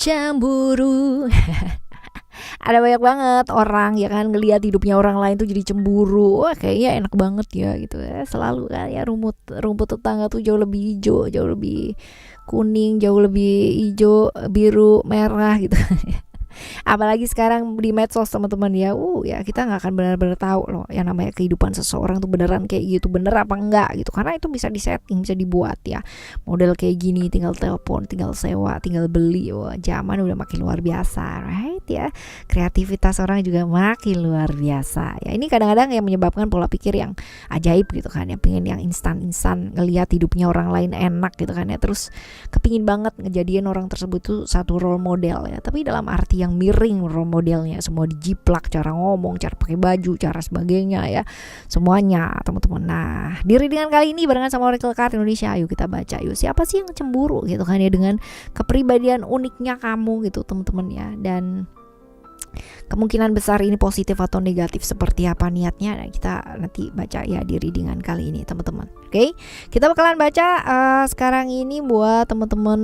cemburu. Ada banyak banget orang ya kan ngelihat hidupnya orang lain tuh jadi cemburu. Wah, kayaknya enak banget ya gitu ya. Selalu kan ya rumput tetangga tuh jauh lebih hijau, jauh lebih kuning, jauh lebih hijau, biru, merah gitu. Apalagi sekarang di medsos teman-teman ya kita nggak akan benar-benar tahu loh yang namanya kehidupan seseorang tuh beneran kayak gitu, bener apa enggak gitu, karena itu bisa disetting, bisa dibuat ya. Model kayak gini tinggal telepon, tinggal sewa, tinggal beli. Wah, zaman udah makin luar biasa, right ya. Kreativitas orang juga makin luar biasa ya. Ini kadang-kadang yang menyebabkan pola pikir yang ajaib gitu kan ya, pengen yang instan ngelihat hidupnya orang lain enak gitu kan ya, terus kepingin banget ngejadiin orang tersebut tuh satu role model ya, tapi dalam arti yang miring role modelnya, semua dijiplak, cara ngomong, cara pakai baju, cara sebagainya ya, semuanya teman-teman. Nah, di readingan kali ini barengan sama Oracle Card Indonesia, ayo kita baca yuk, siapa sih yang cemburu gitu kan ya, dengan kepribadian uniknya kamu gitu teman-teman ya, dan kemungkinan besar ini positif atau negatif, seperti apa niatnya. Nah, kita nanti baca ya di readingan kali ini teman-teman. Oke, kita bakalan baca sekarang ini buat teman-teman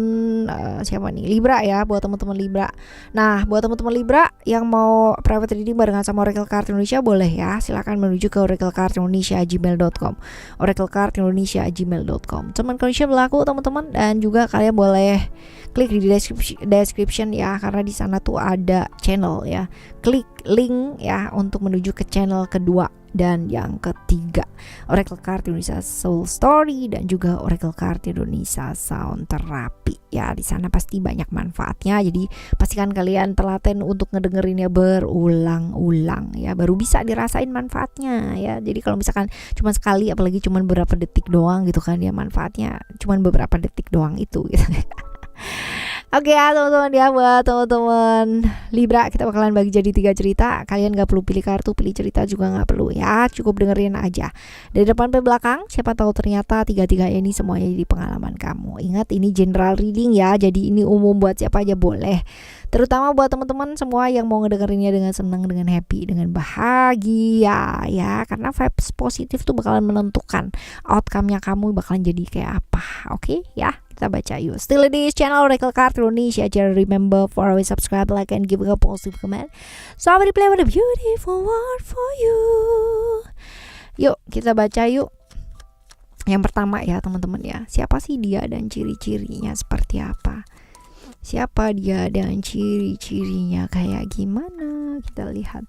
siapa nih, Libra ya, buat teman-teman Libra. Nah, buat teman-teman Libra yang mau private reading barengan sama Oracle Card Indonesia boleh ya, silakan menuju ke oraclecardindonesia@gmail.com, oraclecardindonesia@gmail.com. Teman connection berlaku teman-teman, dan juga kalian boleh klik di description ya, karena di sana tuh ada channel ya. Klik link ya untuk menuju ke channel kedua dan yang ketiga, Oracle Card Indonesia Soul Story dan juga Oracle Card Indonesia Sound Therapy ya. Di sana pasti banyak manfaatnya, jadi pastikan kalian telaten untuk ngedengerinnya berulang-ulang ya, baru bisa dirasain manfaatnya ya. Jadi kalau misalkan cuma sekali, apalagi cuma beberapa detik doang gitu kan ya, manfaatnya cuma beberapa detik doang itu gitu. Oke ya teman-teman ya, buat teman-teman Libra kita bakalan bagi jadi 3 cerita. Kalian gak perlu pilih kartu, pilih cerita juga gak perlu ya, cukup dengerin aja dari depan sampai belakang. Siapa tahu ternyata 3-3 ini semuanya jadi pengalaman kamu. Ingat, ini general reading ya, jadi ini umum buat siapa aja boleh, terutama buat teman-teman semua yang mau ngedengerinnya dengan senang, dengan happy, dengan bahagia ya, karena vibes positif tuh bakalan menentukan outcome-nya kamu bakalan jadi kayak apa. Oke ya, kita baca yuk. Still in this channel Oracle Card Indonesia. Just remember for always subscribe, like, and give a positive comment. So I will play with a beautiful word for you. Yuk kita baca yuk. Yang pertama ya teman-teman ya, siapa sih dia dan ciri-cirinya seperti apa? Siapa dia dan ciri-cirinya kayak gimana? Kita lihat.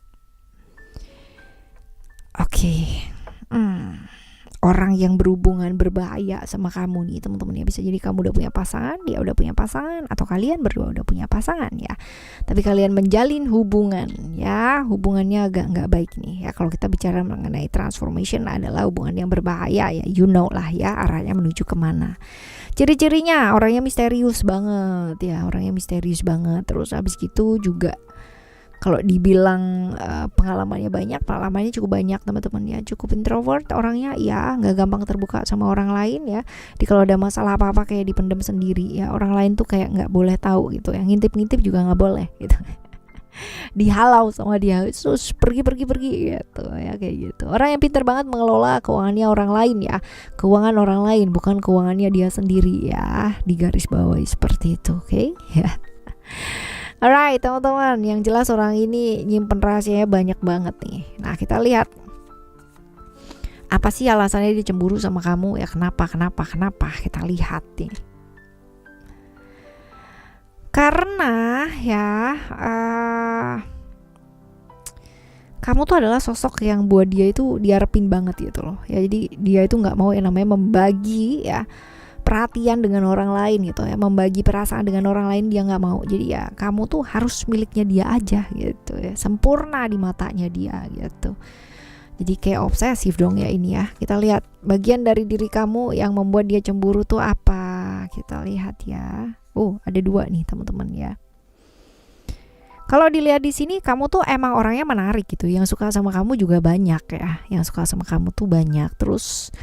Oke. Orang yang berhubungan berbahaya sama kamu nih teman-teman ya, bisa jadi kamu udah punya pasangan, dia udah punya pasangan, atau kalian berdua udah punya pasangan ya, tapi kalian menjalin hubungan ya, hubungannya agak nggak baik nih ya. Kalau kita bicara mengenai transformation adalah hubungan yang berbahaya ya, you know lah ya arahnya menuju kemana. Ciri-cirinya orangnya misterius banget ya, orangnya misterius banget. Terus habis gitu juga kalau dibilang pengalamannya cukup banyak teman-teman ya, cukup introvert orangnya ya, nggak gampang terbuka sama orang lain ya. Jadi kalau ada masalah apa-apa kayak dipendam sendiri ya, orang lain tuh kayak nggak boleh tahu gitu, yang ngintip-ngintip juga nggak boleh gitu. Dihalau sama dia, terus pergi gitu ya, kayak gitu. Orang yang pintar banget mengelola keuangannya orang lain ya, keuangan orang lain bukan keuangannya dia sendiri ya, digaris bawahi seperti itu. Oke ya. Alright teman-teman, yang jelas orang ini nyimpen rahasianya banyak banget nih. Nah, kita lihat apa sih alasannya dia cemburu sama kamu ya, kenapa kita lihat nih. Karena ya kamu tuh adalah sosok yang buat dia itu diharapin banget gitu loh ya. Jadi dia itu gak mau yang namanya membagi ya perhatian dengan orang lain gitu ya, membagi perasaan dengan orang lain dia nggak mau. Jadi ya kamu tuh harus miliknya dia aja gitu ya, sempurna di matanya dia gitu. Jadi kayak obsesif dong ya ini ya. Kita lihat bagian dari diri kamu yang membuat dia cemburu tuh apa. Kita lihat ya. Ada 2 nih teman-teman ya. Kalau dilihat di sini kamu tuh emang orangnya menarik gitu, yang suka sama kamu juga banyak ya, yang suka sama kamu tuh banyak. Terus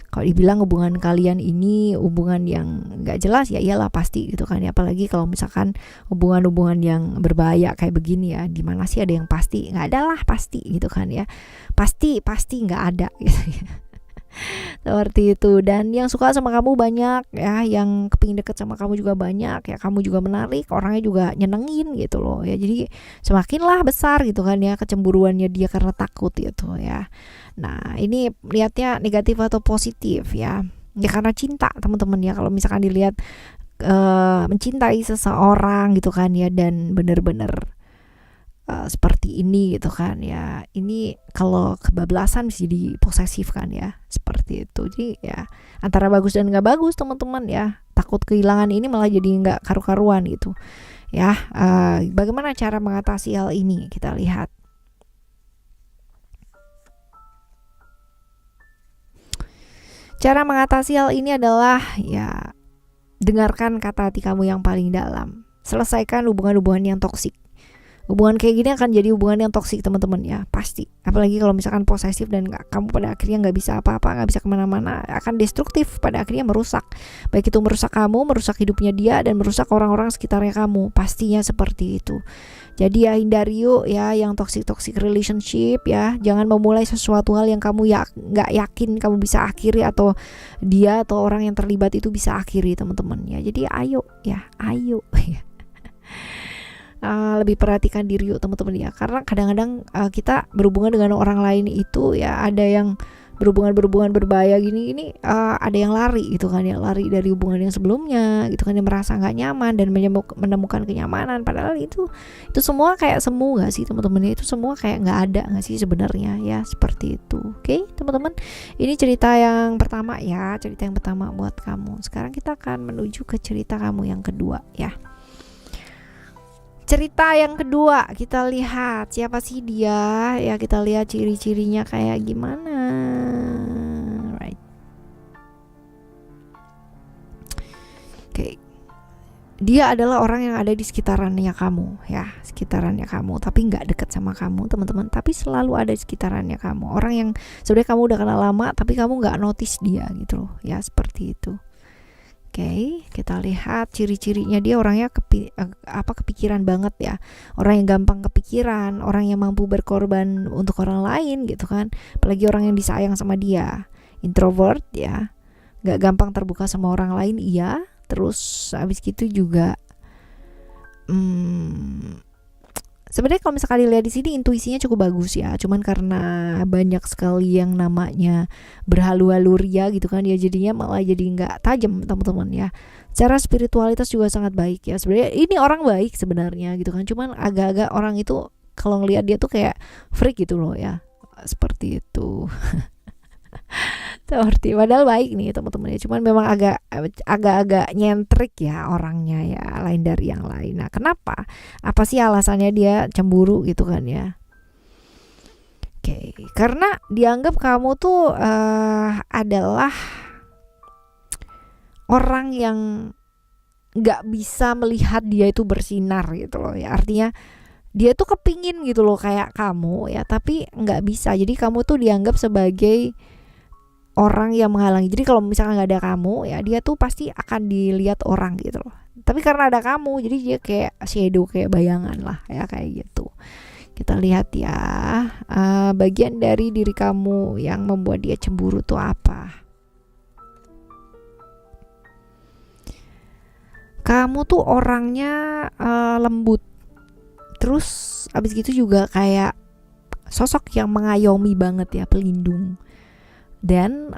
kalau dibilang hubungan kalian ini hubungan yang nggak jelas ya, iyalah pasti gitu kan ya. Apalagi kalau misalkan hubungan-hubungan yang berbahaya kayak begini ya, di mana sih ada yang pasti? Nggak ada lah pasti gitu kan ya, pasti nggak ada gitu ya. Seperti itu. Dan yang suka sama kamu banyak ya, yang kepingin deket sama kamu juga banyak ya, kamu juga menarik, orangnya juga nyenengin gitu loh ya. Jadi semakinlah besar gitu kan ya kecemburuannya dia karena takut gitu ya. Nah ini lihatnya negatif atau positif ya. Ya karena cinta teman-teman ya. Kalau misalkan dilihat mencintai seseorang gitu kan ya, dan bener-bener seperti ini gitu kan ya, ini kalau kebablasan bisa jadi posesif kan ya, seperti itu. Jadi ya antara bagus dan nggak bagus teman-teman ya, takut kehilangan ini malah jadi nggak karu-karuan gitu ya. Bagaimana cara mengatasi hal ini, kita lihat. Cara mengatasi hal ini adalah ya dengarkan kata hati kamu yang paling dalam, selesaikan hubungan-hubungan yang toksik. Hubungan kayak gini akan jadi hubungan yang toksik teman-teman ya, pasti. Apalagi kalau misalkan posesif dan kamu pada akhirnya nggak bisa apa-apa, nggak bisa kemana-mana, akan destruktif, pada akhirnya merusak. Baik itu merusak kamu, merusak hidupnya dia, dan merusak orang-orang sekitarnya kamu. Pastinya seperti itu. Jadi ya hindari yuk ya yang toxic relationship ya. Jangan memulai sesuatu hal yang kamu nggak yakin kamu bisa akhiri, atau dia atau orang yang terlibat itu bisa akhiri teman-teman ya. Jadi ayo ya, ayo ya. Lebih perhatikan diri yuk teman-teman ya, karena kadang-kadang kita berhubungan dengan orang lain itu ya, ada yang berhubungan berbahaya gini ada yang lari gitu kan ya, lari dari hubungan yang sebelumnya gitu kan, yang merasa nggak nyaman dan menemukan kenyamanan, padahal itu semua kayak semu nggak sih teman-teman ya, itu semua kayak nggak ada nggak sih sebenarnya ya, seperti itu. Oke teman-teman, ini cerita yang pertama ya, cerita yang pertama buat kamu. Sekarang kita akan menuju ke cerita kamu yang kedua ya. Cerita yang kedua, kita lihat siapa sih dia ya, kita lihat ciri-cirinya kayak gimana. Right. Oke. Dia adalah orang yang ada di sekitarannya kamu ya, sekitarannya kamu, tapi nggak deket sama kamu teman-teman, tapi selalu ada di sekitarannya kamu. Orang yang sebenarnya kamu udah kenal lama, tapi kamu nggak notice dia gitu loh ya, seperti itu. Oke, kita lihat ciri-cirinya. Dia orangnya kepikiran banget ya. Orang yang gampang kepikiran, orang yang mampu berkorban untuk orang lain gitu kan. Apalagi orang yang disayang sama dia. Introvert ya, gak gampang terbuka sama orang lain iya. Terus abis gitu juga sebenarnya kalau misalkan dilihat di sini intuisinya cukup bagus ya, cuman karena banyak sekali yang namanya berhalu-halu ria gitu kan ya, jadinya malah jadi nggak tajam teman-teman ya. Secara spiritualitas juga sangat baik ya, sebenarnya ini orang baik sebenarnya gitu kan, cuman agak-agak orang itu kalau ngelihat dia tuh kayak freak gitu loh ya, seperti itu. Seperti padahal baik nih teman-teman ya, cuman memang agak-agak nyentrik ya orangnya ya, lain dari yang lain. Nah kenapa, apa sih alasannya dia cemburu gitu kan ya? Oke, karena dianggap kamu tuh adalah orang yang nggak bisa melihat dia itu bersinar gitu loh ya, artinya dia tuh kepingin gitu loh kayak kamu ya, tapi nggak bisa. Jadi kamu tuh dianggap sebagai orang yang menghalangi. Jadi kalau misalnya nggak ada kamu ya, dia tuh pasti akan dilihat orang gitu loh. Tapi karena ada kamu, jadi dia kayak shadow, kayak bayangan lah ya, kayak gitu. Kita lihat ya, bagian dari diri kamu yang membuat dia cemburu tuh apa? Kamu tuh orangnya lembut. Terus abis gitu juga kayak sosok yang mengayomi banget ya, pelindung. Dan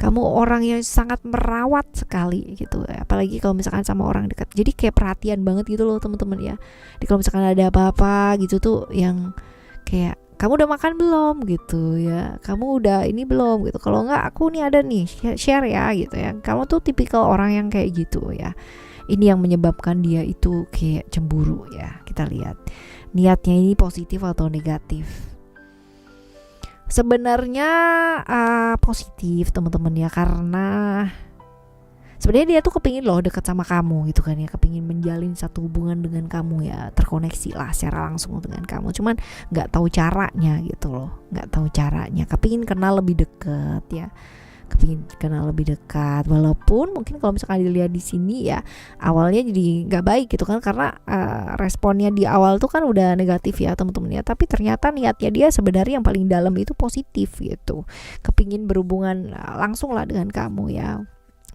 kamu orang yang sangat merawat sekali gitu, apalagi kalau misalkan sama orang dekat. Jadi kayak perhatian banget gitu loh teman-teman ya. Jadi kalau misalkan ada apa-apa gitu tuh yang kayak, kamu udah makan belum gitu ya, kamu udah ini belum gitu, kalau enggak aku nih ada nih, share ya gitu ya. Kamu tuh tipikal orang yang kayak gitu ya. Ini yang menyebabkan dia itu kayak cemburu ya. Kita lihat niatnya ini positif atau negatif. Sebenarnya positif teman-teman ya, karena sebenarnya dia tuh kepingin loh dekat sama kamu gitu kan ya, kepingin menjalin satu hubungan dengan kamu ya, terkoneksi lah secara langsung dengan kamu, cuman nggak tahu caranya gitu loh, nggak tahu caranya, kepingin kenal lebih dekat ya, kepingin kenal lebih dekat. Walaupun mungkin kalau misalkan dilihat di sini ya awalnya jadi nggak baik gitu kan, karena responnya di awal tuh kan udah negatif ya teman-teman ya. Tapi ternyata niatnya dia sebenarnya yang paling dalam itu positif gitu, kepingin berhubungan langsung lah dengan kamu ya.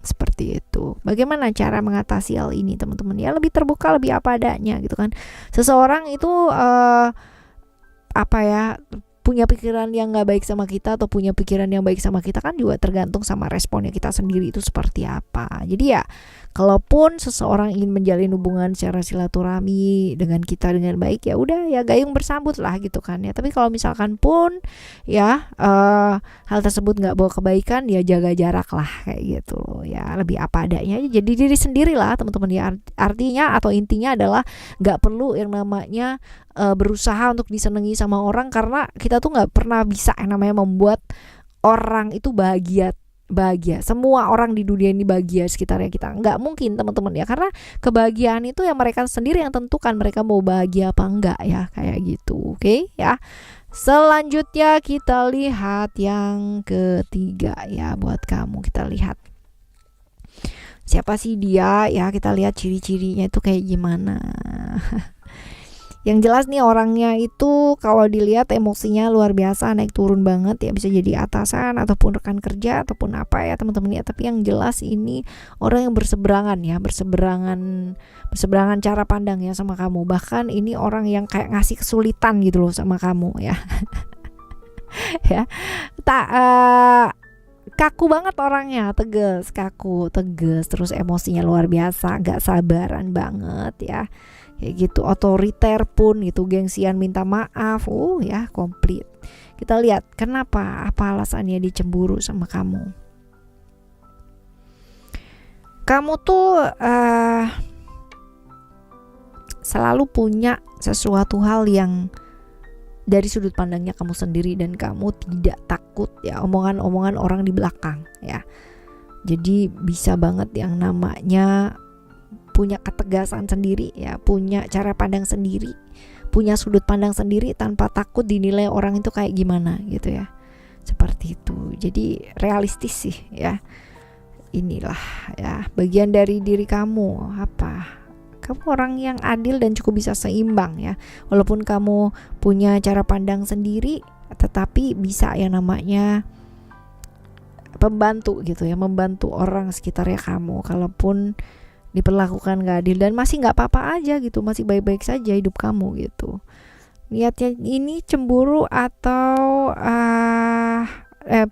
Seperti itu. Bagaimana cara mengatasi hal ini teman-teman ya? Lebih terbuka, lebih apa adanya gitu kan. Seseorang itu punya pikiran yang nggak baik sama kita atau punya pikiran yang baik sama kita kan juga tergantung sama responnya kita sendiri itu seperti apa. Jadi ya kalaupun seseorang ingin menjalin hubungan secara silaturahmi dengan kita dengan baik, ya udah ya gayung bersambut lah gitu kan ya. Tapi kalau misalkan pun ya hal tersebut nggak bawa kebaikan, ya jaga jarak lah kayak gitu loh ya. Lebih apa adanya aja, jadi diri sendiri lah teman-teman ya. Artinya atau intinya adalah nggak perlu yang namanya berusaha untuk disenangi sama orang, karena kita tuh nggak pernah bisa yang namanya membuat orang itu bahagia. Semua orang di dunia ini bahagia sekitarnya kita, nggak mungkin teman-teman ya, karena kebahagiaan itu yang mereka sendiri yang tentukan mereka mau bahagia apa enggak ya, kayak gitu. Oke ya. Selanjutnya kita lihat yang ketiga ya, buat kamu kita lihat siapa sih dia ya, kita lihat ciri-cirinya itu kayak gimana. Yang jelas nih orangnya itu kalau dilihat emosinya luar biasa, naik turun banget ya, bisa jadi atasan ataupun rekan kerja ataupun apa ya teman-teman ya. Tapi yang jelas ini orang yang berseberangan ya, berseberangan cara pandang ya sama kamu. Bahkan ini orang yang kayak ngasih kesulitan gitu loh sama kamu ya. Ya. Kaku banget orangnya, tegas, terus emosinya luar biasa, gak sabaran banget ya. Kayak gitu, otoriter pun gitu, gengsian minta maaf, ya komplit. Kita lihat kenapa, apa alasannya dia cemburu sama kamu. Kamu tuh selalu punya sesuatu hal yang dari sudut pandangnya kamu sendiri, dan kamu tidak takut ya omongan-omongan orang di belakang ya. Jadi bisa banget yang namanya punya ketegasan sendiri ya, punya cara pandang sendiri, punya sudut pandang sendiri tanpa takut dinilai orang itu kayak gimana gitu ya. Seperti itu. Jadi realistis sih ya. Inilah ya bagian dari diri kamu. Kamu orang yang adil dan cukup bisa seimbang ya. Walaupun kamu punya cara pandang sendiri, tetapi bisa yang namanya pembantu gitu ya, membantu orang sekitarnya kamu kalaupun diperlakukan gak adil, dan masih gak apa-apa aja gitu, masih baik-baik saja hidup kamu gitu. Niatnya ini cemburu atau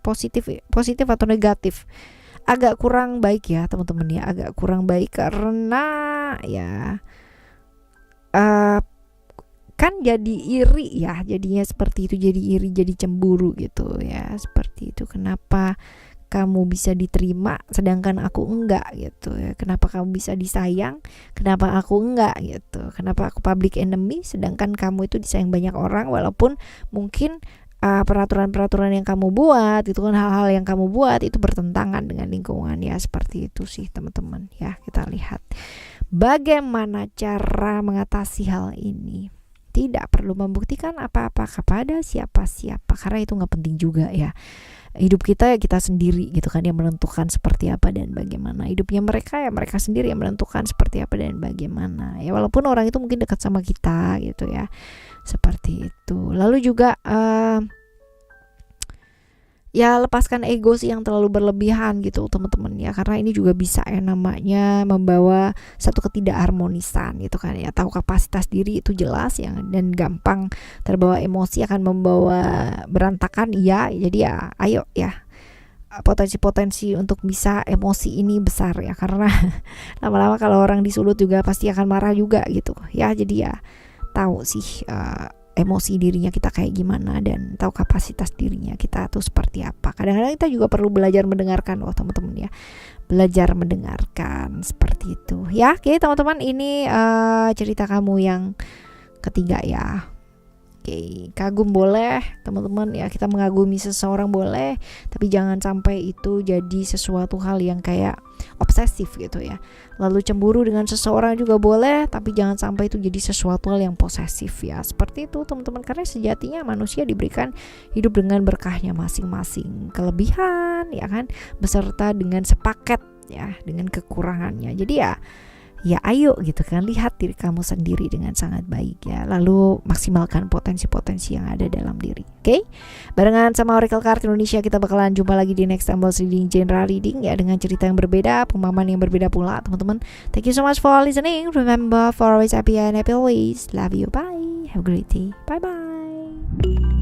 positif atau negatif, agak kurang baik ya teman-teman ya, agak kurang baik karena ya kan jadi iri ya, jadinya seperti itu, jadi iri, jadi cemburu gitu ya, seperti itu. Kenapa kamu bisa diterima sedangkan aku enggak gitu ya, kenapa kamu bisa disayang kenapa aku enggak gitu, kenapa aku public enemy sedangkan kamu itu disayang banyak orang, walaupun mungkin peraturan-peraturan yang kamu buat itu kan, hal-hal yang kamu buat itu bertentangan dengan lingkungan ya. Seperti itu sih teman-teman ya. Kita lihat bagaimana cara mengatasi hal ini. Tidak perlu membuktikan apa-apa kepada siapa-siapa, karena itu gak penting juga ya. Hidup kita ya kita sendiri gitu kan, yang menentukan seperti apa dan bagaimana. Hidupnya mereka ya mereka sendiri yang menentukan seperti apa dan bagaimana ya, walaupun orang itu mungkin dekat sama kita gitu ya. Seperti itu. Lalu juga ya lepaskan ego sih yang terlalu berlebihan gitu teman-teman ya, karena ini juga bisa yang namanya membawa satu ketidakharmonisan gitu kan ya. Tahu kapasitas diri itu jelas ya, dan gampang terbawa emosi akan membawa berantakan ya. Jadi ya ayo ya, potensi-potensi untuk bisa emosi ini besar ya, karena lama-lama kalau orang disulut juga pasti akan marah juga gitu ya. Jadi ya tahu sih emosi dirinya kita kayak gimana, dan tahu kapasitas dirinya kita tuh seperti apa. Kadang-kadang kita juga perlu belajar mendengarkan teman-teman ya, belajar mendengarkan seperti itu ya. Oke teman-teman, ini cerita kamu yang ketiga ya. Oke, kagum boleh teman-teman ya, kita mengagumi seseorang boleh, tapi jangan sampai itu jadi sesuatu hal yang kayak obsesif gitu ya. Lalu cemburu dengan seseorang juga boleh, tapi jangan sampai itu jadi sesuatu hal yang posesif ya. Seperti itu teman-teman, karena sejatinya manusia diberikan hidup dengan berkahnya masing-masing, kelebihan ya kan, beserta dengan sepaket ya dengan kekurangannya. Jadi ya ayo gitu kan, lihat diri kamu sendiri dengan sangat baik ya, lalu maksimalkan potensi-potensi yang ada dalam diri. Oke? Barengan sama Oracle Card Indonesia, kita bakalan jumpa lagi di next Tumble Reading General Reading ya, dengan cerita yang berbeda, pemahaman yang berbeda pula teman-teman. Thank you so much for listening. Remember, for always happy and happy always. Love you. Bye. Have a great day. Bye bye.